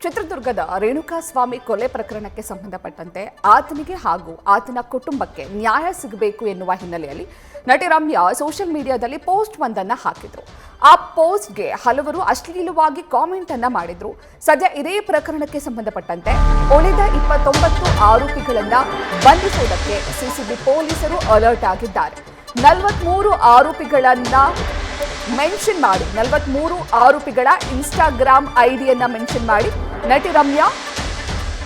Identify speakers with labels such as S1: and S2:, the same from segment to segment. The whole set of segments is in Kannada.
S1: ಚಿತ್ರದುರ್ಗದ ರೇಣುಕಾಸ್ವಾಮಿ ಕೊಲೆ ಪ್ರಕರಣಕ್ಕೆ ಸಂಬಂಧಪಟ್ಟಂತೆ ಆತನಿಗೆ ಹಾಗೂ ಆತನ ಕುಟುಂಬಕ್ಕೆ ನ್ಯಾಯ ಸಿಗಬೇಕು ಎನ್ನುವ ಹಿನ್ನೆಲೆಯಲ್ಲಿ ನಟಿ ರಮ್ಯಾ ಸೋಷಿಯಲ್ ಮೀಡಿಯಾದಲ್ಲಿ ಪೋಸ್ಟ್ ಒಂದನ್ನು ಹಾಕಿದ್ರು. ಆ ಪೋಸ್ಟ್ಗೆ ಹಲವರು ಅಶ್ಲೀಲವಾಗಿ ಕಾಮೆಂಟ್ ಅನ್ನ ಮಾಡಿದ್ರು. ಸದ್ಯ ಇದೇ ಪ್ರಕರಣಕ್ಕೆ ಸಂಬಂಧಪಟ್ಟಂತೆ ಉಳಿದ 29 ಆರೋಪಿಗಳನ್ನ ಬಂಧಿಸುವುದಕ್ಕೆ ಸಿಸಿಬಿ ಪೊಲೀಸರು ಅಲರ್ಟ್ ಆಗಿದ್ದಾರೆ. 43 ಆರೋಪಿಗಳನ್ನ ಮೆನ್ಷನ್ ಮಾಡಿ 43 ಆರೋಪಿಗಳ ಇನ್ಸ್ಟಾಗ್ರಾಮ್ ಐಡಿಯನ್ನ ಮೆನ್ಷನ್ ಮಾಡಿ ನಟಿ ರಮ್ಯಾ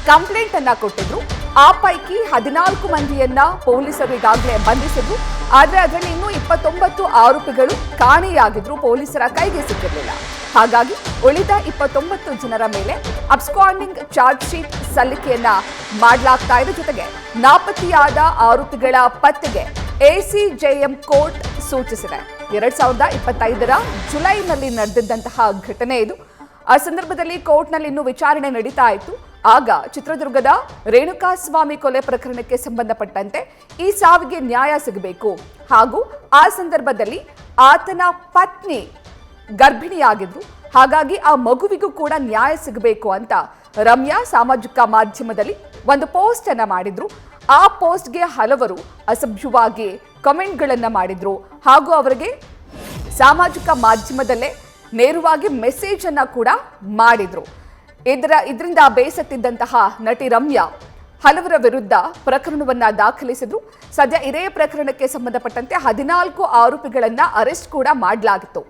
S1: ಕಂಪ್ಲೇಂಟ್ ಅನ್ನ ಕೊಟ್ಟಿದ್ರು. ಆ ಪೈಕಿ 14 ಮಂದಿಯನ್ನ ಪೊಲೀಸರು ಈಗಾಗಲೇ ಬಂಧಿಸಿದ್ರು. ಆದರೆ ಅದರಲ್ಲಿ ಇನ್ನೂ 29 ಆರೋಪಿಗಳು ಕಾಣೆಯಾಗಿದ್ರು, ಪೊಲೀಸರ ಕೈಗೆ ಸಿಕ್ಕಿರಲಿಲ್ಲ. ಹಾಗಾಗಿ ಉಳಿದ 29 ಜನರ ಮೇಲೆ ಅಬ್ಸ್ಕಾಂಡಿಂಗ್ ಚಾರ್ಜ್ ಶೀಟ್ ಸಲ್ಲಿಕೆಯನ್ನ ಮಾಡಲಾಗ್ತಾ ಇದೆ. ಜೊತೆಗೆ ನಾಪತ್ತೆಯಾದ ಆರೋಪಿಗಳ ಪತ್ತೆಗೆ ಎಸಿಜೆಎಂ ಕೋರ್ಟ್ ಸೂಚಿಸಿದೆ. 2025ರ ಜುಲೈನಲ್ಲಿ ನಡೆದಿದ್ದಂತಹ ಘಟನೆ ಇದು. ಆ ಸಂದರ್ಭದಲ್ಲಿ ಕೋರ್ಟ್ನಲ್ಲಿ ಇನ್ನೂ ವಿಚಾರಣೆ ನಡೀತಾ ಇತ್ತು. ಆಗ ಚಿತ್ರದುರ್ಗದ ರೇಣುಕಾಸ್ವಾಮಿ ಕೊಲೆ ಪ್ರಕರಣಕ್ಕೆ ಸಂಬಂಧಪಟ್ಟಂತೆ ಈ ಸಾವಿಗೆ ನ್ಯಾಯ ಸಿಗಬೇಕು ಹಾಗೂ ಆ ಸಂದರ್ಭದಲ್ಲಿ ಆತನ ಪತ್ನಿ ಗರ್ಭಿಣಿಯಾಗಿದ್ರು. ಹಾಗಾಗಿ ಆ ಮಗುವಿಗೂ ಕೂಡ ನ್ಯಾಯ ಸಿಗಬೇಕು ಅಂತ ರಮ್ಯಾ ಸಾಮಾಜಿಕ ಮಾಧ್ಯಮದಲ್ಲಿ ಒಂದು ಪೋಸ್ಟ್ ಅನ್ನ ಮಾಡಿದ್ರು. ಆ ಪೋಸ್ಟ್ಗೆ ಹಲವರು ಅಸಭ್ಯವಾಗಿ ಕಮೆಂಟ್ಗಳನ್ನ ಮಾಡಿದ್ರು ಹಾಗೂ ಅವರಿಗೆ ಸಾಮಾಜಿಕ ಮಾಧ್ಯಮದಲ್ಲೇ ನೇರವಾಗಿ ಮೆಸೇಜ್ ಅನ್ನ ಕೂಡ ಮಾಡಿದ್ರು. ಇದರಿಂದ ಬೇಸತ್ತಿದ್ದಂತಹ ನಟಿ ರಮ್ಯಾ ಹಲವರ ವಿರುದ್ಧ ಪ್ರಕರಣವನ್ನ ದಾಖಲಿಸಿದ್ರು. ಸದ್ಯ ಇದೇ ಪ್ರಕರಣಕ್ಕೆ ಸಂಬಂಧಪಟ್ಟಂತೆ 14 ಆರೋಪಿಗಳನ್ನ ಅರೆಸ್ಟ್ ಕೂಡ ಮಾಡಲಾಗಿತ್ತು.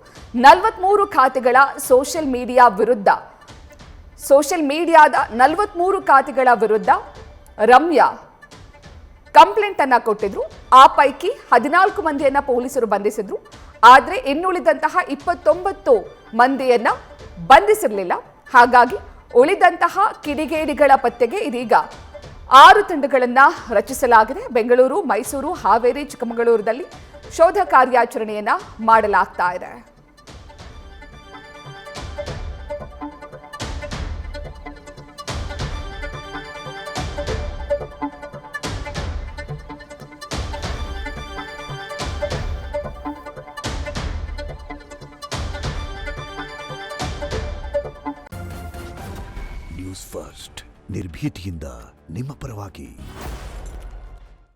S1: 43 ಖಾತೆಗಳ ಸೋಷಿಯಲ್ ಮೀಡಿಯಾದ 43 ಖಾತೆಗಳ ವಿರುದ್ಧ ರಮ್ಯಾ ಕಂಪ್ಲೇಂಟ್ ಅನ್ನ ಕೊಟ್ಟಿದ್ರು. ಆ ಪೈಕಿ 14 ಮಂದಿಯನ್ನ ಪೊಲೀಸರು ಬಂಧಿಸಿದ್ರು. ಆದರೆ ಇನ್ನುಳಿದಂತಹ 29 ಮಂದಿಯನ್ನ ಬಂಧಿಸಿರಲಿಲ್ಲ. ಹಾಗಾಗಿ ಉಳಿದಂತಹ ಕಿಡಿಗೇಡಿಗಳ ಪತ್ತೆಗೆ ಇದೀಗ 6 ತಂಡಗಳನ್ನ ರಚಿಸಲಾಗಿದೆ. ಬೆಂಗಳೂರು, ಮೈಸೂರು, ಹಾವೇರಿ, ಚಿಕ್ಕಮಗಳೂರಿನಲ್ಲಿ ಶೋಧ ಕಾರ್ಯಾಚರಣೆಯನ್ನ ಮಾಡಲಾಗ್ತಾ ಇದೆ.
S2: ನ್ಯೂಸ್ ಫಸ್ಟ್ ನಿರ್ಭೀತಿಯಿಂದ ನಿಮ್ಮ ಪರವಾಗಿ.